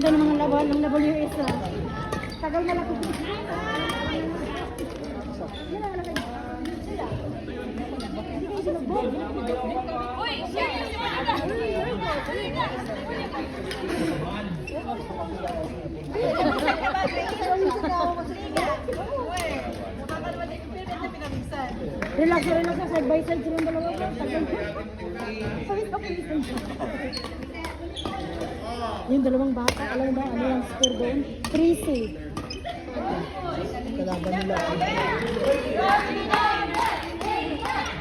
ganda ng mga laban ng WS na. Tagal na lang ko. Uy, serious Relax, relax na side by side silang dalawa. Yung dalawang bata, alam mo ba ano yung score doon? 3-0. Kalaban nila.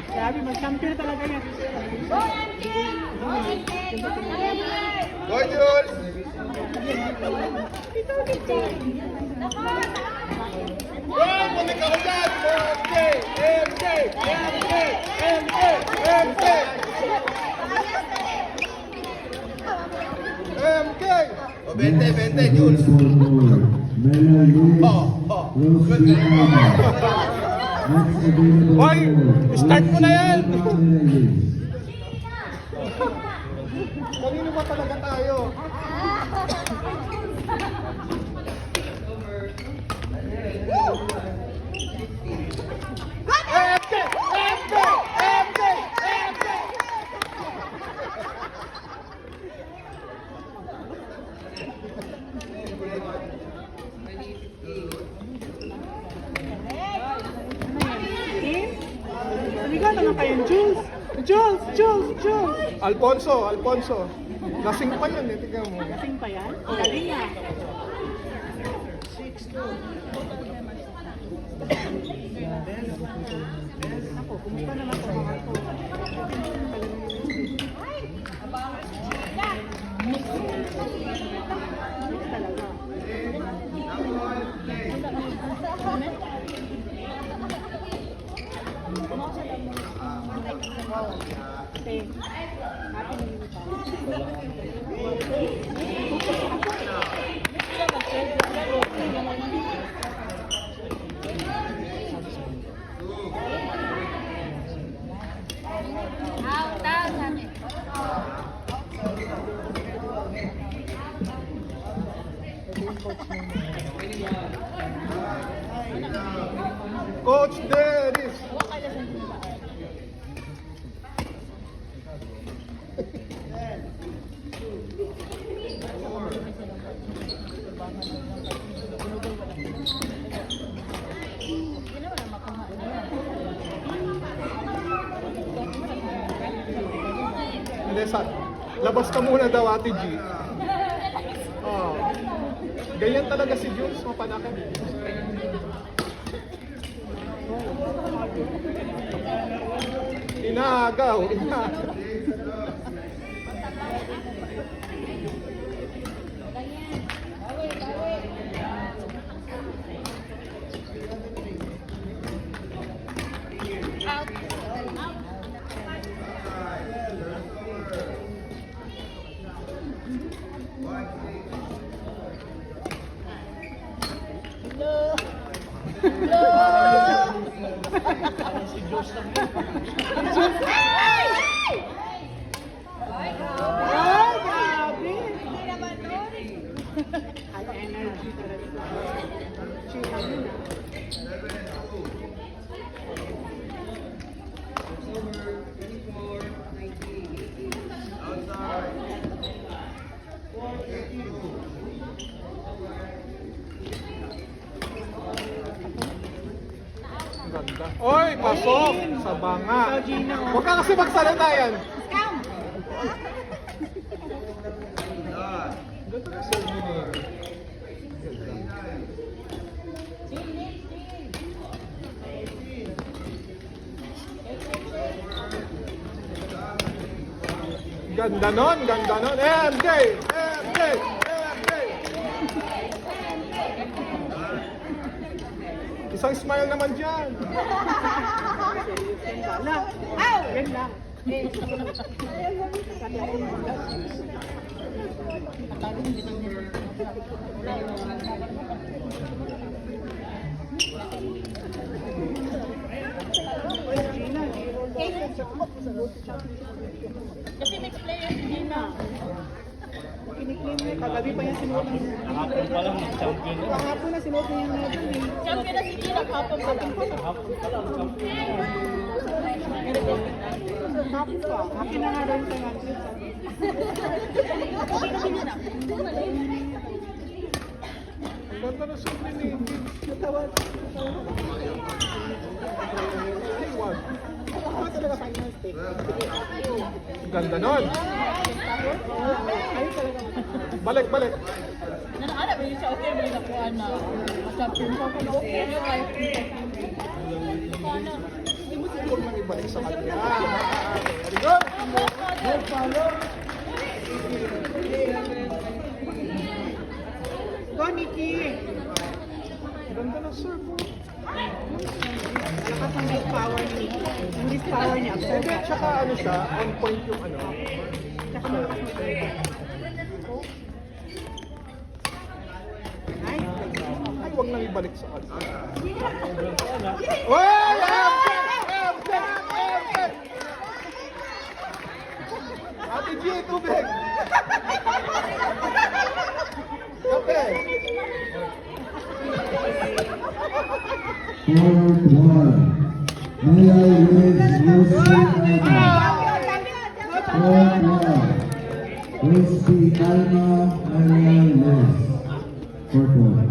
Grabe, mag-champion talaga yan. Go, Jules! Go, balik ako dyan! MJ! MJ! MJ! MJ! MJ! MJ! O, 20, Jules. Hoy! Start mo na yan! Kanino ba talaga tayo? MJ! MJ! MJ! MJ! Halika naman kayo, Jules. Jules, Jules, Jules. Alfonso. Lasing pa yun eh, tignan mo. Kasing pa yan? Galing nga. Ako, kumusta naman ito mga ito? Talaga. Okay. Happy Coach Dennis! Hindi, labas ka muna daw, Ate G. Oh. Ganyan talaga si Jules, mapanakan. Inagaw. energy talaga. Chika yun ah. Ganda. Oy, pasok sa banga. Huwag ka kasi magsalita yan. Ganda na serve ni Neri. Ganda nun, ganda nun. MJ! MJ! MJ! Isang smile naman dyan. Yan lang. Kasi next player si Gina. Kiniklaim niya. Kagabi pa yung sinuot niya. Kahapon pa lang, champion na. Kahapon na sinuot niya yung medal eh. Champion na si Gina kapag Kahapon pa lang, champion na. Kahapon pa. Akin na nga rin sa natin. Ang ganda ng suit ni Nate. Natawad. Ay, wag. Ako talaga final stake. Ang ganda nun. Ayun talaga. Balik, balik. Nanaana ba yung siya okay ba yung nakuha na champion pa pa okay na kayo. Hindi mo siguro nang ibalik sa kanya. Very good. Good follow. Go, Nikki. Ang ganda ng serve mo. Lakas ang big power ni Nikki. Yung big power niya. Hindi, tsaka ano siya, on point yung ano. Tsaka malakas mag-serve. Nice. Ay, wag nang ibalik sa kanya. Well, Ate G, tubig! Kape! Fourth one. May I raise Lucy Alma? Fourth one. Lucy Alma Maria Liz. Fourth one.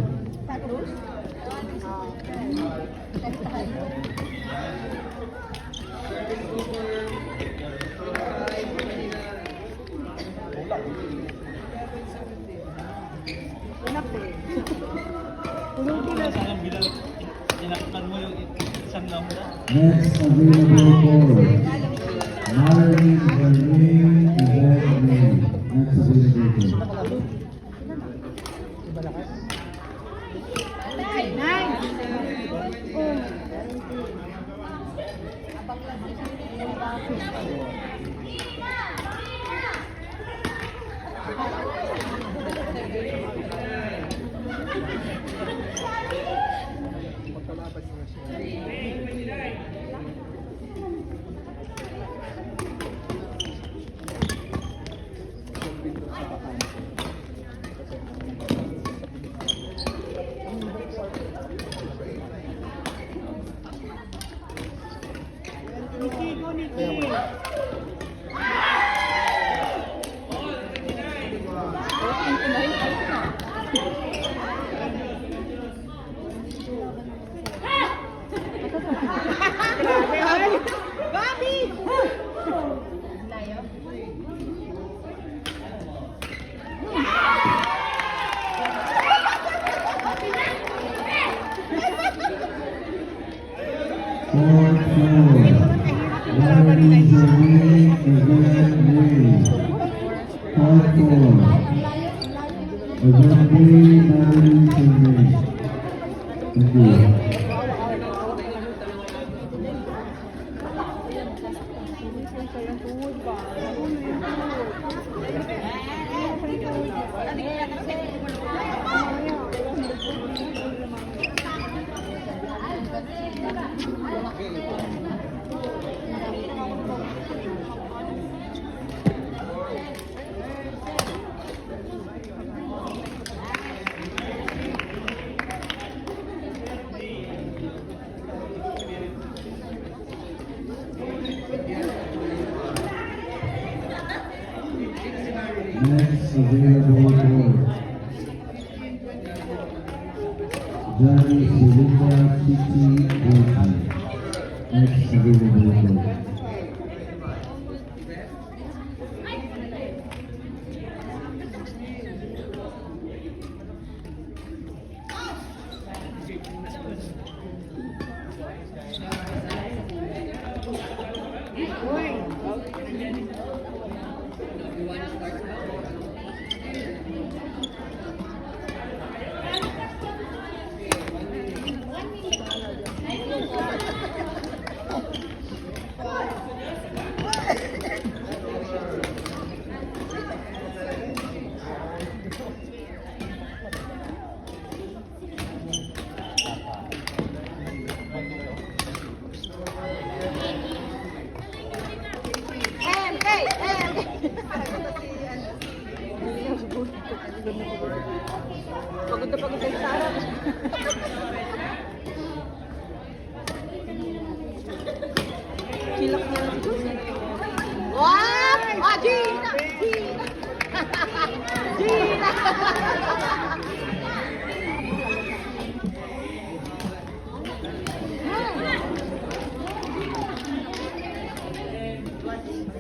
Anak eh. Tulong ko na. Sayang binaktan mo yung isang lambda. Next available for Marlene Verlaine Yvette May. Next available for. Nice. Pagkalaban niyo siya. Nikki, go, Nikki. Grabe, ay! Bobby! Fourth floor. Marlene Verlaine Yvette May. Fourth floor. Yvette May, Marlene Verlaine. Thank you. Next available for Johnny Silinda Titi Wilson. Next available for. Pagod na kay Sarah. Kilak niya lang Diyos. What? Ah, Gina! Gina! Gina!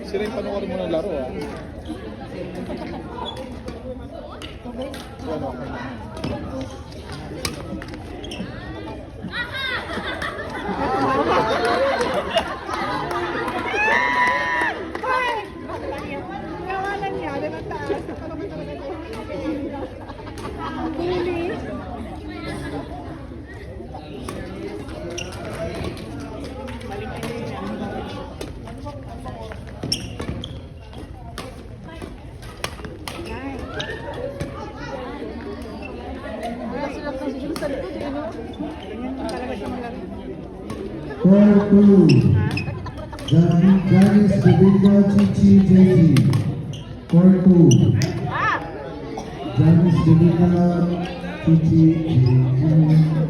Sila yung panoorin mo ng laro ah. So, ano? Nawalan niya, doon ang taas. Ano ba talaga niya? Huli. Wala sila kasi dun sa likod, eh, no? Ganyan talaga siya malaro. 4-2. Janice Domingo Chichi JT. 4-2. Janice Domingo Chichi JT.